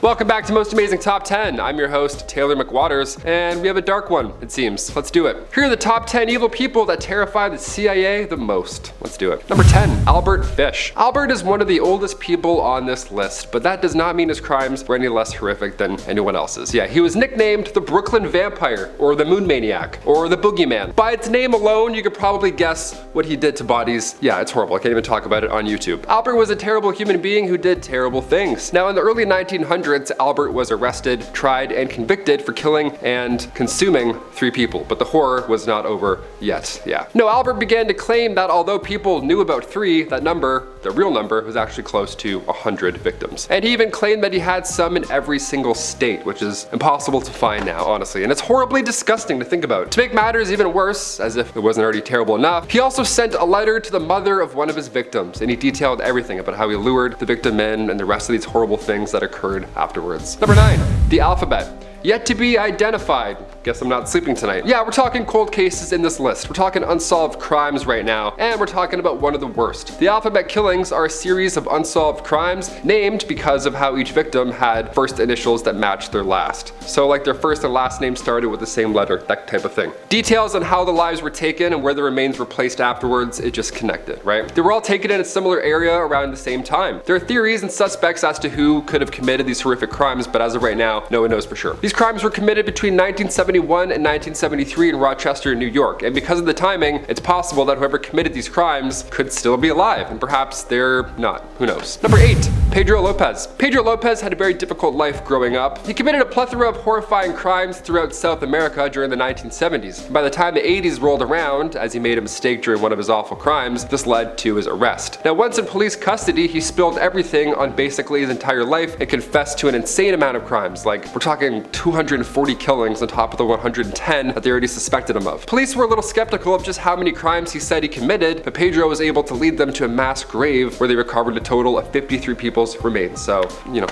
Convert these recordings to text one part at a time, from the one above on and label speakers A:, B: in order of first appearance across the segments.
A: Welcome back to Most Amazing Top 10. I'm your host, Taylor McWaters, and we have a dark one, it seems. Let's do it. Here are the top 10 evil people that terrify the CIA the most. Let's do it. Number 10, Albert Fish. Albert is one of the oldest people on this list, but that does not mean his crimes were any less horrific than anyone else's. Yeah, he was nicknamed the Brooklyn Vampire, or the Moon Maniac, or the Boogeyman. By its name alone, you could probably guess what he did to bodies. Yeah, it's horrible. I can't even talk about it on YouTube. Albert was a terrible human being who did terrible things. Now, in the early 1900s, Albert was arrested, tried, and convicted for killing and consuming 3 people, but the horror was not over yet. Yeah. No, Albert began to claim that although people knew about 3, that number, the real number, was actually close to 100 victims. And he even claimed that he had some in every single state, which is impossible to find now, honestly, and it's horribly disgusting to think about. To make matters even worse, as if it wasn't already terrible enough, he also sent a letter to the mother of one of his victims, and he detailed everything about how he lured the victim in and the rest of these horrible things that occurred afterwards. Number 9, the alphabet. Yet to be identified. Guess I'm not sleeping tonight. Yeah, we're talking cold cases in this list. We're talking unsolved crimes right now, and we're talking about one of the worst. The alphabet killings are a series of unsolved crimes named because of how each victim had first initials that matched their last. So like their first and last name started with the same letter, that type of thing. Details on how the lives were taken and where the remains were placed afterwards, it just connected, right? They were all taken in a similar area around the same time. There are theories and suspects as to who could have committed these horrific crimes, but as of right now, no one knows for sure. These crimes were committed between 1971 and 1973 in Rochester, New York, and because of the timing, it's possible that whoever committed these crimes could still be alive, and perhaps they're not. Who knows? Number 8, Pedro Lopez. Pedro Lopez had a very difficult life growing up. He committed a plethora of horrifying crimes throughout South America during the 1970s. And by the time the 80s rolled around, as he made a mistake during one of his awful crimes, this led to his arrest. Now, once in police custody, he spilled everything on basically his entire life and confessed to an insane amount of crimes. Like, we're talking 240 killings on top of the 110 that they already suspected him of. Police were a little skeptical of just how many crimes he said he committed, but Pedro was able to lead them to a mass grave where they recovered a total of 53 people's remains. So,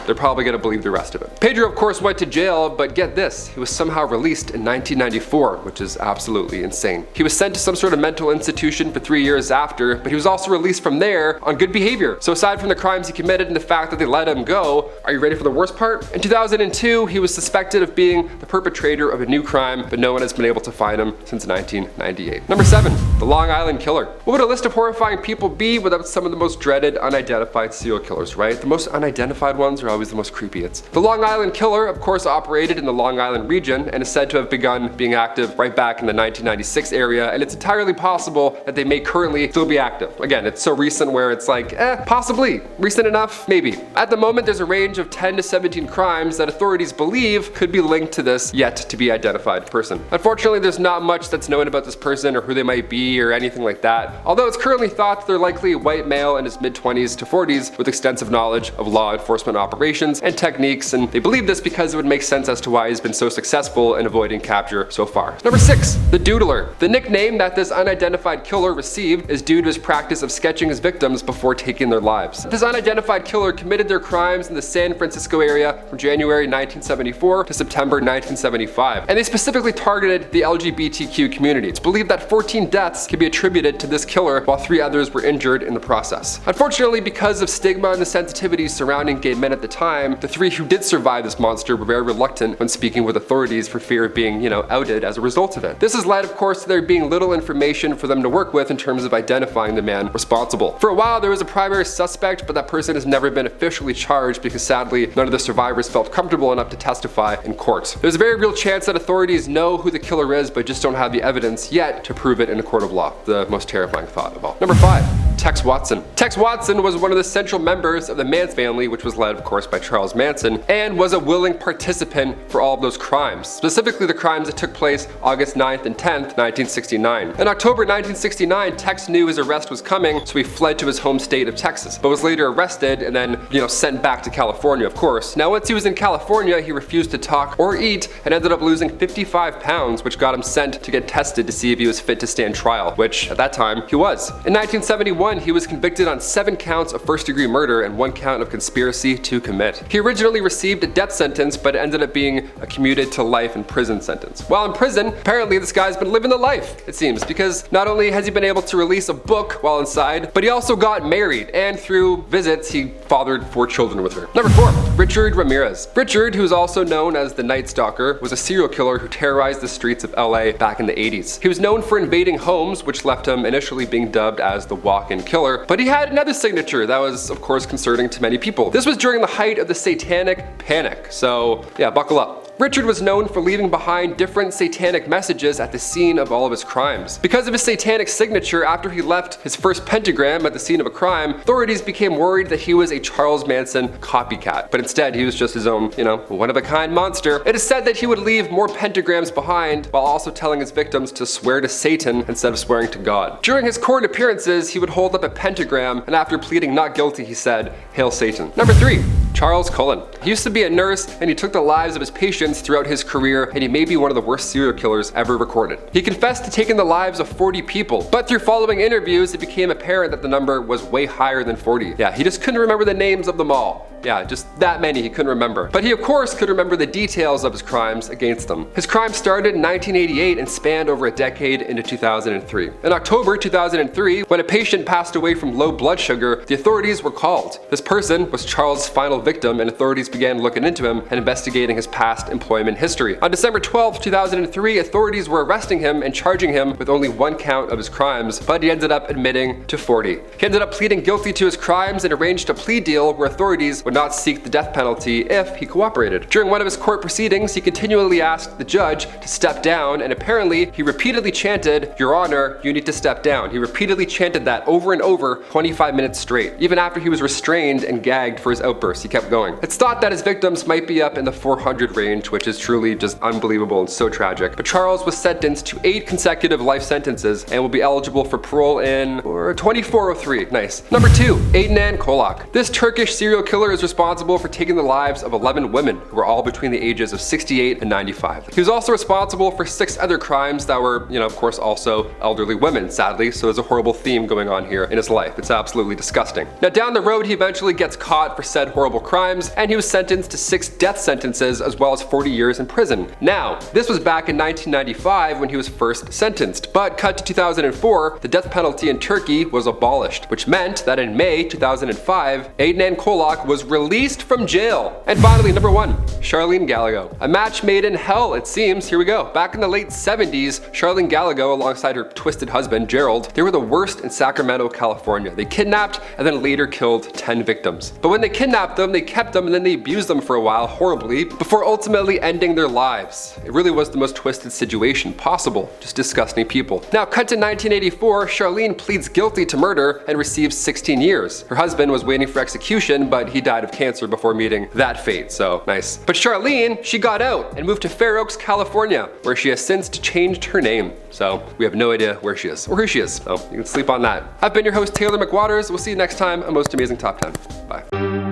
A: they're probably gonna believe the rest of it. Pedro, of course, went to jail, but get this, he was somehow released in 1994, which is absolutely insane. He was sent to some sort of mental institution for 3 years after, but he was also released from there on good behavior. So aside from the crimes he committed and the fact that they let him go, are you ready for the worst part? In 2002, he was suspected of being the perpetrator of a new crime, but no one has been able to find him since 1998. Number 7, the Long Island Killer. What would a list of horrifying people be without some of the most dreaded unidentified serial killers, right? The most unidentified ones are always the most creepy. The Long Island Killer, of course, operated in the Long Island region and is said to have begun being active right back in the 1996 area, and it's entirely possible that they may currently still be active. Again, it's so recent where it's like, possibly. Recent enough? Maybe. At the moment, there's a range of 10 to 17 crimes that authorities believe could be linked to this yet to be identified person. Unfortunately, there's not much that's known about this person or who they might be or anything like that, although it's currently thought that they're likely a white male in his mid-20s to 40s with extensive knowledge of law enforcement operations and techniques, and they believe this because it would make sense as to why he's been so successful in avoiding capture so far. Number 6, the Doodler. The nickname that this unidentified killer received is due to his practice of sketching his victims before taking their lives. This unidentified killer committed their crimes in the San Francisco area from January 1974 to September 1975, and they specifically targeted the LGBTQ community. It's believed that 14 deaths can be attributed to this killer, while 3 others were injured in the process. Unfortunately, because of stigma and the sensitivities surrounding gay men at the time, the 3 who did survive this monster were very reluctant when speaking with authorities for fear of being, outed as a result of it. This has led, of course, to there being little information for them to work with in terms of identifying the man responsible. For a while, there was a primary suspect, but that person has never been officially charged because sadly, none of the survivors felt comfortable enough to testify in court. There's a very real chance that authorities know who the killer is, but just don't have the evidence yet to prove it in a court of law. The most terrifying thought of all. Number 5, Tex Watson. Tex Watson was one of the central members of the Manson family, which was led, of course, by Charles Manson, and was a willing participant for all of those crimes, specifically the crimes that took place August 9th and 10th, 1969. In October 1969, Tex knew his arrest was coming, so he fled to his home state of Texas, but was later arrested and then, sent back to California, of course. Now, once he was in California, he refused to talk or eat and ended up losing 55 pounds, which got him sent to get tested to see if he was fit to stand trial, which at that time he was. In 1971, 1991, he was convicted on 7 counts of first-degree murder and 1 count of conspiracy to commit. He originally received a death sentence, but it ended up being a commuted to life in prison sentence. While in prison, apparently this guy's been living the life, it seems, because not only has he been able to release a book while inside, but he also got married, and through visits, he fathered 4 children with her. Number 4, Richard Ramirez. Richard, who is also known as the Night Stalker, was a serial killer who terrorized the streets of LA back in the 80s. He was known for invading homes, which left him initially being dubbed as the walk-in killer, but he had another signature that was, of course, concerning to many people. This was during the height of the satanic panic, so yeah, buckle up. Richard was known for leaving behind different satanic messages at the scene of all of his crimes. Because of his satanic signature, after he left his first pentagram at the scene of a crime, authorities became worried that he was a Charles Manson copycat. But instead, he was just his own, one-of-a-kind monster. It is said that he would leave more pentagrams behind while also telling his victims to swear to Satan instead of swearing to God. During his court appearances, he would hold up a pentagram, and after pleading not guilty, he said, "Hail Satan." Number 3, Charles Cullen. He used to be a nurse, and he took the lives of his patients throughout his career, and he may be one of the worst serial killers ever recorded. He confessed to taking the lives of 40 people, but through following interviews, it became apparent that the number was way higher than 40. Yeah, he just couldn't remember the names of them all. Yeah, just that many he couldn't remember. But he of course could remember the details of his crimes against them. His crimes started in 1988 and spanned over a decade into 2003. In October 2003, when a patient passed away from low blood sugar, the authorities were called. This person was Charles' final victim, and authorities began looking into him and investigating his past employment history. On December 12, 2003, authorities were arresting him and charging him with only 1 count of his crimes, but he ended up admitting to 40. He ended up pleading guilty to his crimes and arranged a plea deal where authorities would not seek the death penalty if he cooperated. During one of his court proceedings, he continually asked the judge to step down, and apparently he repeatedly chanted, "Your Honor, you need to step down." He repeatedly chanted that over and over 25 minutes straight. Even after he was restrained and gagged for his outbursts, he kept going. It's thought that his victims might be up in the 400 range, which is truly just unbelievable and so tragic. But Charles was sentenced to 8 consecutive life sentences and will be eligible for parole in 2403. Nice. Number 2, Adnan Colak. This Turkish serial killer is responsible for taking the lives of 11 women who were all between the ages of 68 and 95. He was also responsible for 6 other crimes that were, of course, also elderly women, sadly, so there's a horrible theme going on here in his life. It's absolutely disgusting. Now, down the road, he eventually gets caught for said horrible crimes, and he was sentenced to 6 death sentences as well as 40 years in prison. Now, this was back in 1995 when he was first sentenced, but cut to 2004, the death penalty in Turkey was abolished, which meant that in May 2005, Adnan Colak was released from jail. And finally, number 1, Charlene Gallego. A match made in hell, it seems. Here we go. Back in the late 70s, Charlene Gallego, alongside her twisted husband, Gerald, they were the worst in Sacramento, California. They kidnapped and then later killed 10 victims. But when they kidnapped them, they kept them and then they abused them for a while horribly before ultimately ending their lives. It really was the most twisted situation possible. Just disgusting people. Now, cut to 1984, Charlene pleads guilty to murder and receives 16 years. Her husband was waiting for execution, but he died of cancer before meeting that fate, so nice. But Charlene, she got out and moved to Fair Oaks, California, where she has since changed her name. So we have no idea where she is or who she is, so you can sleep on that. I've been your host, Taylor McWaters. We'll see you next time on Most Amazing Top 10. Bye.